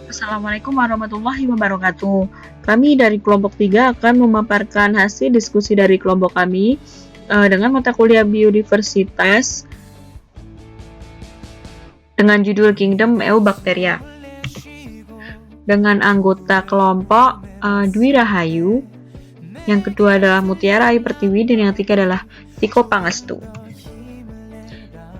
Assalamualaikum warahmatullahi wabarakatuh. Kami dari kelompok 3 akan memaparkan hasil diskusi dari kelompok kami dengan mata kuliah biodiversitas dengan judul Kingdom Eubacteria. Dengan anggota kelompok Dwi Rahayu, yang kedua adalah Mutiara Ayu Pertiwi, dan yang ketiga adalah Tiko Pangestu.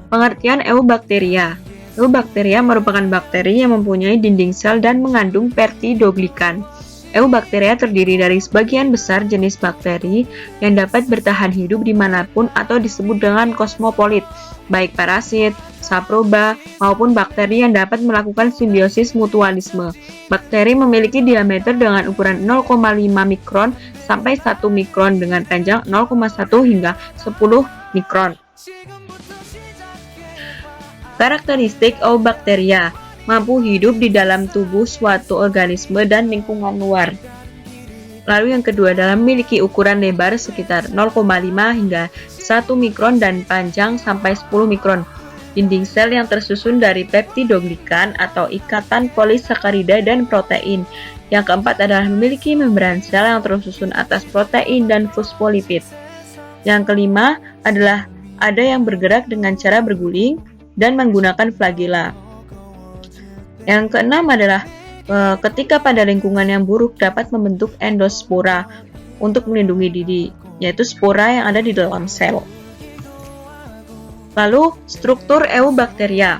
Pengertian Eubacteria. Eubacteria merupakan bakteri yang mempunyai dinding sel dan mengandung peptidoglikan. Eubacteria terdiri dari sebagian besar jenis bakteri yang dapat bertahan hidup dimanapun atau disebut dengan kosmopolit, baik parasit, saproba, maupun bakteri yang dapat melakukan simbiosis mutualisme. Bakteri memiliki diameter dengan ukuran 0,5 mikron sampai 1 mikron dengan panjang 0,1 hingga 10 mikron. Karakteristik Eubacteria: mampu hidup di dalam tubuh suatu organisme dan lingkungan luar. Lalu yang kedua adalah memiliki ukuran lebar sekitar 0,5 hingga 1 mikron dan panjang sampai 10 mikron. Dinding sel yang tersusun dari peptidoglikan atau ikatan polisakarida dan protein. Yang keempat adalah memiliki membran sel yang tersusun atas protein dan fosfolipid. Yang kelima adalah ada yang bergerak dengan cara berguling dan menggunakan flagela. Yang keenam adalah ketika pada lingkungan yang buruk dapat membentuk endospora untuk melindungi diri, yaitu spora yang ada di dalam sel. Lalu struktur Eubacteria.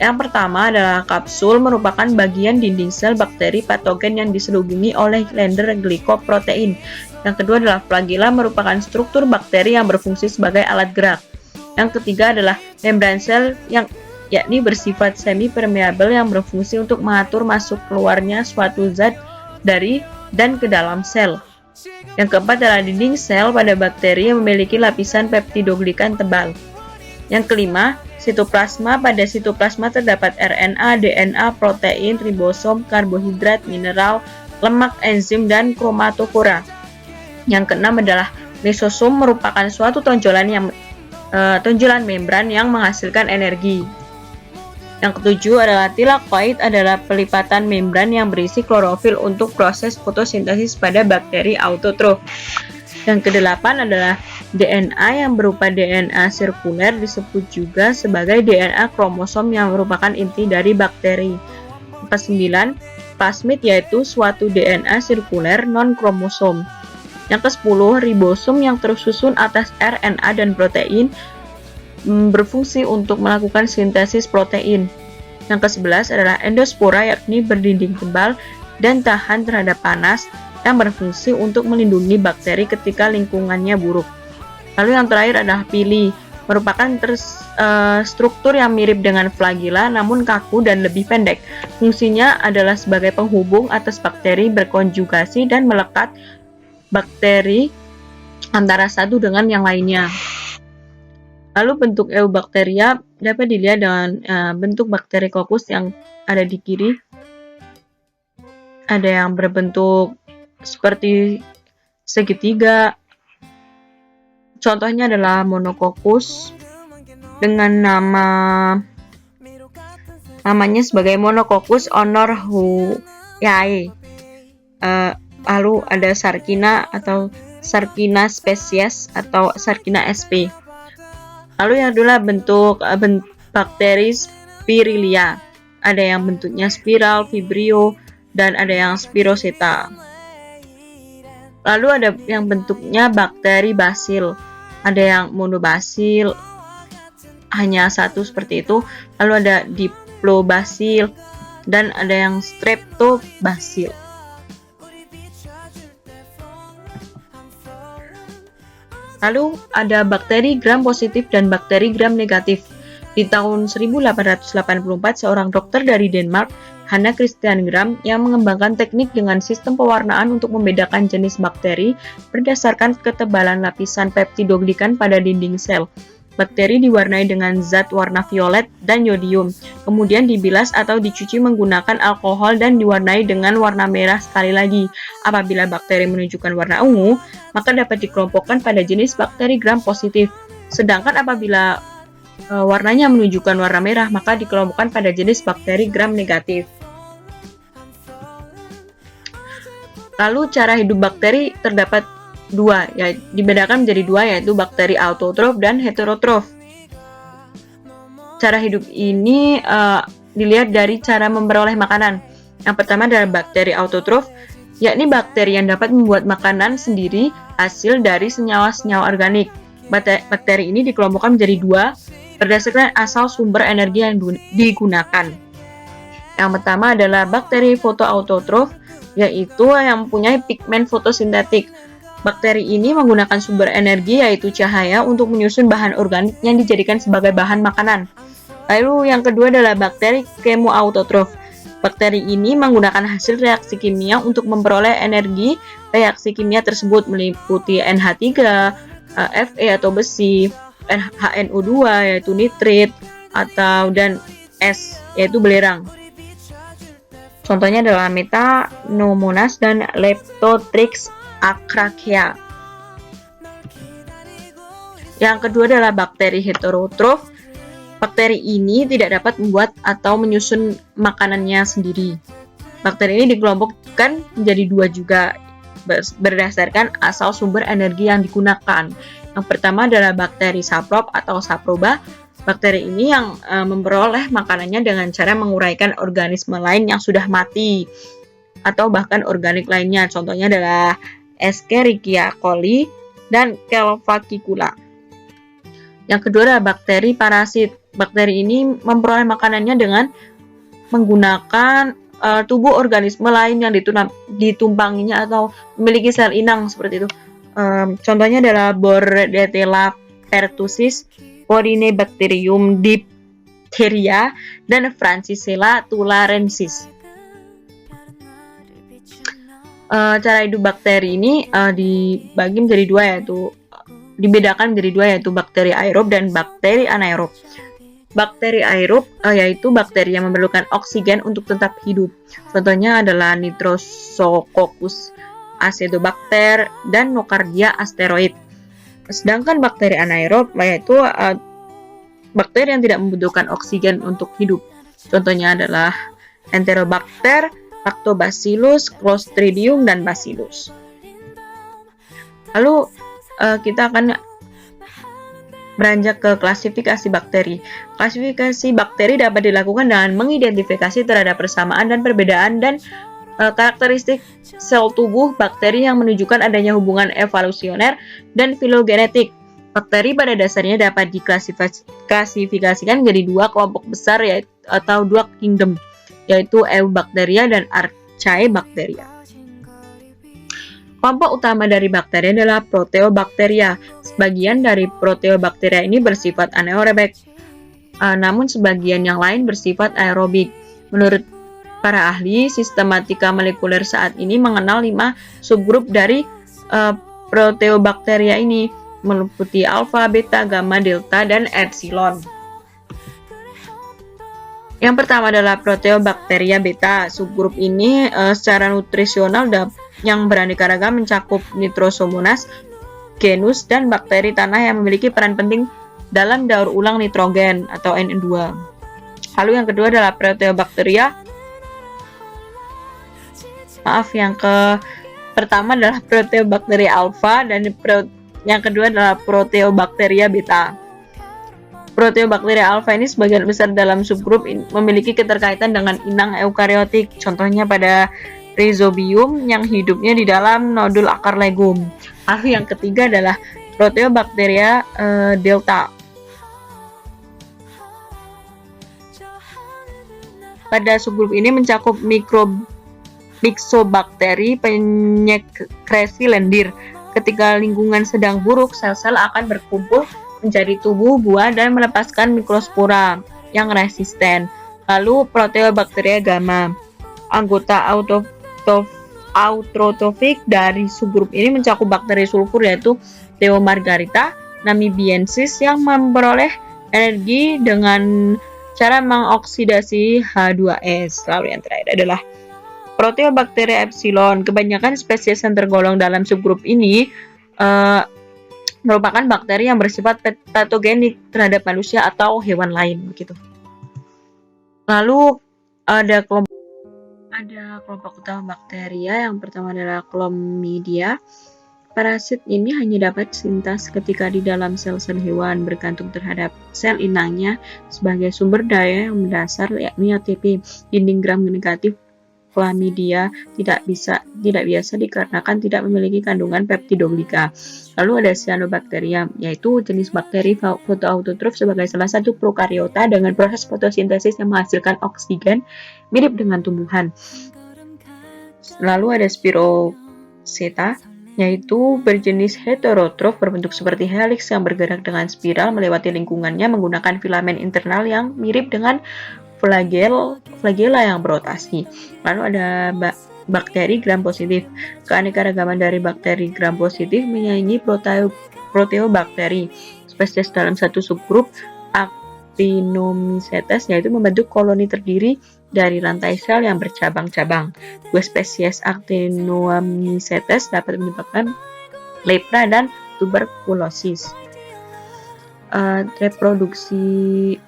Yang pertama adalah kapsul, merupakan bagian dinding sel bakteri patogen yang diselubungi oleh lender glikoprotein. Yang kedua adalah flagela, merupakan struktur bakteri yang berfungsi sebagai alat gerak. Yang ketiga adalah membran sel yang yakni bersifat semi-permeabel yang berfungsi untuk mengatur masuk keluarnya suatu zat dari dan ke dalam sel. Yang keempat adalah dinding sel pada bakteri yang memiliki lapisan peptidoglikan tebal. Yang kelima, sitoplasma. Pada sitoplasma terdapat RNA, DNA, protein, ribosom, karbohidrat, mineral, lemak, enzim, dan kromatofora. Yang keenam adalah lisosom, merupakan suatu tonjolan membran yang menghasilkan energi. Yang ketujuh adalah tilakoid, adalah pelipatan membran yang berisi klorofil untuk proses fotosintesis pada bakteri autotrof. Yang kedelapan adalah DNA yang berupa DNA sirkuler, disebut juga sebagai DNA kromosom yang merupakan inti dari bakteri. Ke-9, plasmid, yaitu suatu DNA sirkuler non-kromosom. Yang ke-10, ribosom yang tersusun atas RNA dan protein berfungsi untuk melakukan sintesis protein. Yang ke-11 adalah endospora, yakni berdinding tebal dan tahan terhadap panas yang berfungsi untuk melindungi bakteri ketika lingkungannya buruk. Lalu yang terakhir adalah pili, merupakan struktur yang mirip dengan flagela namun kaku dan lebih pendek. Fungsinya adalah sebagai penghubung atas bakteri berkonjugasi dan melekat bakteri antara satu dengan yang lainnya. Lalu bentuk Eubacteria dapat dilihat dengan bentuk bakteri kokus yang ada di kiri. Ada yang berbentuk seperti segitiga. Contohnya adalah monococcus dengan namanya sebagai Monococcus honorrhoeae. Lalu ada Sarkina atau Sarkina species atau Sarkina sp. Lalu yang kedua bentuk bakteri Spirilia. Ada yang bentuknya spiral, vibrio, dan ada yang spiroseta. Lalu ada yang bentuknya bakteri basil. Ada yang monobasil, hanya satu seperti itu. Lalu ada diplobasil dan ada yang streptobasil. Lalu ada bakteri gram positif dan bakteri gram negatif. Di tahun 1884, seorang dokter dari Denmark, Hanna Christian Gram, yang mengembangkan teknik dengan sistem pewarnaan untuk membedakan jenis bakteri berdasarkan ketebalan lapisan peptidoglikan pada dinding sel. Bakteri diwarnai dengan zat warna violet dan yodium, kemudian dibilas atau dicuci menggunakan alkohol dan diwarnai dengan warna merah sekali lagi. Apabila bakteri menunjukkan warna ungu, maka dapat dikelompokkan pada jenis bakteri gram positif. Sedangkan apabila warnanya menunjukkan warna merah, maka dikelompokkan pada jenis bakteri gram negatif. Lalu cara hidup bakteri terdapat dua, ya dibedakan menjadi dua, yaitu bakteri autotrof dan heterotrof. Cara hidup ini dilihat dari cara memperoleh makanan. Yang pertama adalah bakteri autotrof, yakni bakteri yang dapat membuat makanan sendiri hasil dari senyawa-senyawa organik. Bakteri ini dikelompokkan menjadi dua berdasarkan asal sumber energi yang digunakan. Yang pertama adalah bakteri fotoautotrof, yaitu yang mempunyai pigmen fotosintetik. Bakteri ini menggunakan sumber energi yaitu cahaya untuk menyusun bahan organik yang dijadikan sebagai bahan makanan. Lalu yang kedua adalah bakteri kemoautotrof. Bakteri ini menggunakan hasil reaksi kimia untuk memperoleh energi. Reaksi kimia tersebut meliputi NH3, Fe atau besi, HNO2 yaitu nitrit, dan S yaitu belerang. Contohnya adalah Metanomonas dan Leptotrix acracea. Yang kedua adalah bakteri heterotrof. Bakteri ini tidak dapat membuat atau menyusun makanannya sendiri. Bakteri ini dikelompokkan menjadi dua juga berdasarkan asal sumber energi yang digunakan. Yang pertama adalah bakteri saprop atau saproba. Bakteri ini yang memperoleh makanannya dengan cara menguraikan organisme lain yang sudah mati atau bahkan organik lainnya. Contohnya adalah Escherichia coli dan Calvacicula. Yang kedua adalah bakteri parasit. Bakteri ini memperoleh makanannya dengan menggunakan tubuh organisme lain yang ditumpanginya atau memiliki sel inang seperti itu. Contohnya adalah Bordetella pertussis, Corynebacterium diphtheria, dan Francisella tularensis. Cara hidup bakteri ini dibagi menjadi dua, dibedakan menjadi dua, yaitu bakteri aerob dan bakteri anaerob. Bakteri aerob yaitu bakteri yang memerlukan oksigen untuk tetap hidup. Contohnya adalah Nitrosococcus acidobacter dan Nocardia asteroid. Sedangkan bakteri anaerob yaitu bakteri yang tidak membutuhkan oksigen untuk hidup. Contohnya adalah Enterobacter, Lactobacillus, Clostridium, dan Bacillus. Lalu kita akan beranjak ke klasifikasi bakteri. Klasifikasi bakteri dapat dilakukan dengan mengidentifikasi terhadap persamaan dan perbedaan dan karakteristik sel tubuh bakteri yang menunjukkan adanya hubungan evolusioner dan filogenetik. Bakteri pada dasarnya dapat diklasifikasikan menjadi dua kelompok besar atau dua kingdom, yaitu Eubacteria dan Archaebacteria. Kelompok utama dari bakteri adalah Proteobacteria. Sebagian dari Proteobacteria ini bersifat anaerobik, namun sebagian yang lain bersifat aerobik. Menurut para ahli sistematika molekuler saat ini mengenal 5 subgrup dari Proteobacteria ini, meliputi alfa, beta, gamma, delta, dan epsilon. Yang pertama adalah Proteobacteria beta. Subgrup ini secara nutrisional yang beraneka ragam mencakup Nitrosomonas, genus, dan bakteri tanah yang memiliki peran penting dalam daur ulang nitrogen atau N2. Lalu yang kedua adalah Proteobacteria. Yang pertama adalah Proteobacteria alpha dan yang kedua adalah Proteobacteria beta. Proteobacteria alpha ini sebagian besar dalam subgrup memiliki keterkaitan dengan inang eukariotik. Contohnya pada Rhizobium yang hidupnya di dalam nodul akar legum. Lalu yang ketiga adalah Proteobacteria delta. Pada subgrup ini mencakup Myxobakteri penyekresi lendir. Ketika lingkungan sedang buruk, sel-sel akan berkumpul menjadi tubuh buah dan melepaskan mikrospora yang resisten. Lalu Proteobacteria gamma. Anggota autotrofik dari subgrup ini mencakup bakteri sulfur yaitu Theomargarita namibiensis yang memperoleh energi dengan cara mengoksidasi H2S. Lalu yang terakhir adalah Proteobacteria epsilon. Kebanyakan spesies yang tergolong dalam subgrup ini merupakan bakteri yang bersifat patogenik terhadap manusia atau hewan lain begitu. Lalu ada kelompok Ada kelompok utama bakteria, yang pertama adalah Chlamydia. Parasit ini hanya dapat sintas ketika di dalam sel-sel hewan, bergantung terhadap sel inangnya sebagai sumber daya yang mendasar, yakni ATP. Dinding gram negatif Chlamydia tidak biasa dikarenakan tidak memiliki kandungan peptidoglika. Lalu ada Cyanobacterium, yaitu jenis bakteri fotoautotrof sebagai salah satu prokariota dengan proses fotosintesis yang menghasilkan oksigen mirip dengan tumbuhan. Lalu ada Spirochaeta, yaitu berjenis heterotrof berbentuk seperti helix yang bergerak dengan spiral melewati lingkungannya menggunakan filamen internal yang mirip dengan flagella yang berotasi. Lalu ada bakteri gram positif. Keanekaragaman dari bakteri gram positif menyaingi proteobakteri. Spesies dalam satu subgrup Actinomycetes, yaitu membentuk koloni terdiri dari rantai sel yang bercabang-cabang. Dua spesies Actinomycetes dapat menyebabkan lepra dan tuberkulosis. Reproduksi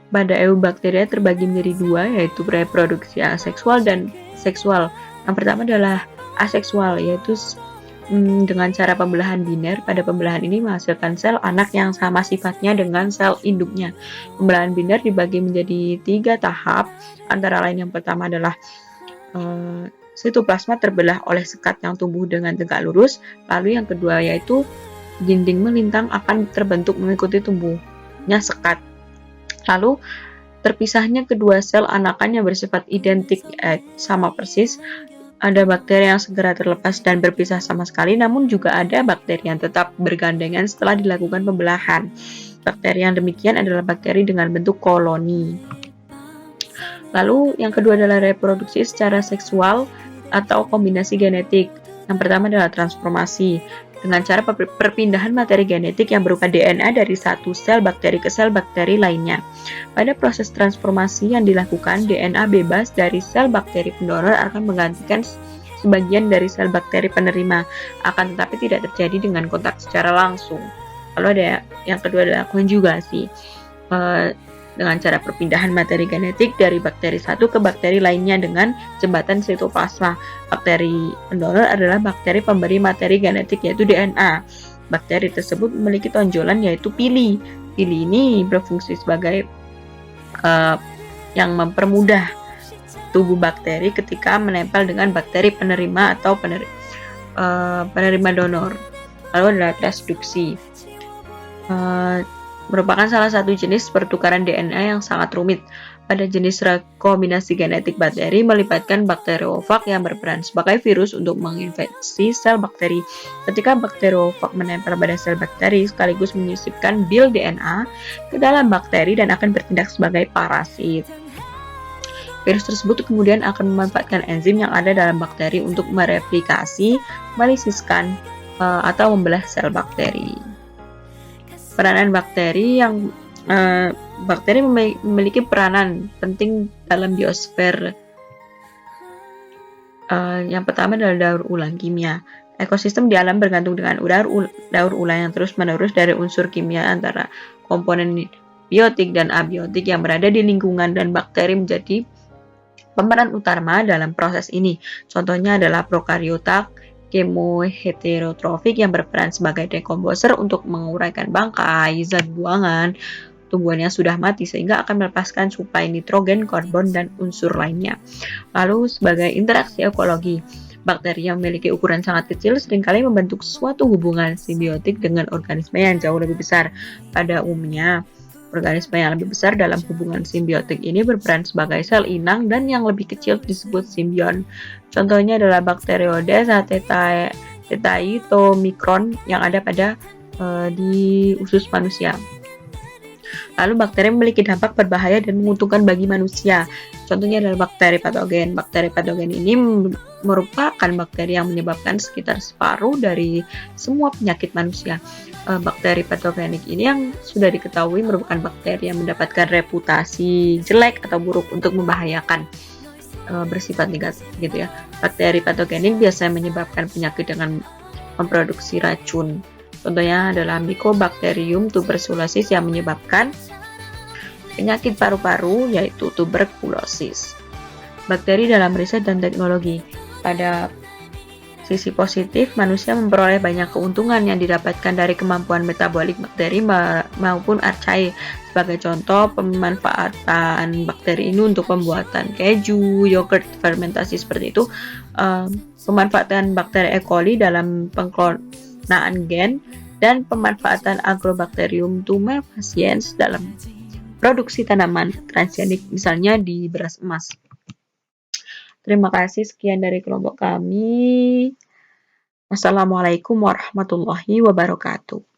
pada eubakteria terbagi menjadi dua, yaitu reproduksi aseksual dan seksual. Yang pertama adalah aseksual, yaitu dengan cara pembelahan biner. Pada pembelahan ini menghasilkan sel anak yang sama sifatnya dengan sel induknya. Pembelahan biner dibagi menjadi 3 tahap, antara lain yang pertama adalah sitoplasma terbelah oleh sekat yang tumbuh dengan tegak lurus. Lalu yang kedua yaitu dinding melintang akan terbentuk mengikuti tumbuhnya sekat. Lalu terpisahnya kedua sel anakan yang bersifat identik sama persis. Ada bakteri yang segera terlepas dan berpisah sama sekali, namun juga ada bakteri yang tetap bergandengan setelah dilakukan pembelahan. Bakteri yang demikian adalah bakteri dengan bentuk koloni. Lalu yang kedua adalah reproduksi secara seksual atau kombinasi genetik. Yang pertama adalah transformasi dengan cara perpindahan materi genetik yang berupa DNA dari satu sel bakteri ke sel bakteri lainnya. Pada proses transformasi yang dilakukan, DNA bebas dari sel bakteri pendonor akan menggantikan sebagian dari sel bakteri penerima, akan tetapi tidak terjadi dengan kontak secara langsung. Lalu ada yang kedua adalah konjugasi. Dengan cara perpindahan materi genetik dari bakteri satu ke bakteri lainnya dengan jembatan sitoplasma. Bakteri pendonor adalah bakteri pemberi materi genetik, yaitu DNA. Bakteri tersebut memiliki tonjolan, yaitu pili. Pili ini berfungsi sebagai yang mempermudah tubuh bakteri ketika menempel dengan bakteri penerima atau penerima donor. Lalu adalah transduksi. Merupakan salah satu jenis pertukaran DNA yang sangat rumit. Pada jenis rekombinasi genetik bakteri melibatkan bakteriofag yang berperan sebagai virus untuk menginfeksi sel bakteri. Ketika bakteriofag menempel pada sel bakteri sekaligus menyisipkan bil DNA ke dalam bakteri dan akan bertindak sebagai parasit. Virus tersebut kemudian akan memanfaatkan enzim yang ada dalam bakteri untuk mereplikasi, melisiskan, atau membelah sel bakteri. Peranan bakteri bakteri memiliki peranan penting dalam biosfer. Yang pertama adalah daur ulang kimia. Ekosistem di alam bergantung dengan daur ulang yang terus-menerus dari unsur kimia antara komponen biotik dan abiotik yang berada di lingkungan, dan bakteri menjadi pemeran utama dalam proses ini. Contohnya adalah prokariota kemoheterotrofik yang berperan sebagai dekomposer untuk menguraikan bangkai, zat buangan tumbuhan yang sudah mati sehingga akan melepaskan suplai nitrogen, karbon, dan unsur lainnya. Lalu sebagai interaksi ekologi, bakteri yang memiliki ukuran sangat kecil seringkali membentuk suatu hubungan simbiotik dengan organisme yang jauh lebih besar. Pada umumnya, organisme yang lebih besar dalam hubungan simbiotik ini berperan sebagai sel inang dan yang lebih kecil disebut simbion. Contohnya adalah Bacteroides thetaiotomicron yang ada di usus manusia. Lalu bakteri memiliki dampak berbahaya dan menguntungkan bagi manusia. Contohnya adalah bakteri patogen. Bakteri patogen ini merupakan bakteri yang menyebabkan sekitar separuh dari semua penyakit manusia. Bakteri patogenik ini yang sudah diketahui merupakan bakteri yang mendapatkan reputasi jelek atau buruk untuk membahayakan, bersifat negatif gitu ya. Bakteri patogenik biasanya menyebabkan penyakit dengan memproduksi racun. Contohnya adalah Mycobacterium tuberculosis yang menyebabkan penyakit paru-paru, yaitu tuberkulosis. bakteri dalam riset dan teknologi. Pada sisi positif, manusia memperoleh banyak keuntungan yang didapatkan dari kemampuan metabolik bakteri maupun archaea. Sebagai contoh, pemanfaatan bakteri ini untuk pembuatan keju, yogurt, fermentasi seperti itu. Pemanfaatan bakteri E. coli dalam pengklonaan gen dan pemanfaatan Agrobacterium tumefaciens dalam produksi tanaman transgenik, misalnya di beras emas. Terima kasih, sekian dari kelompok kami. Wassalamualaikum warahmatullahi wabarakatuh.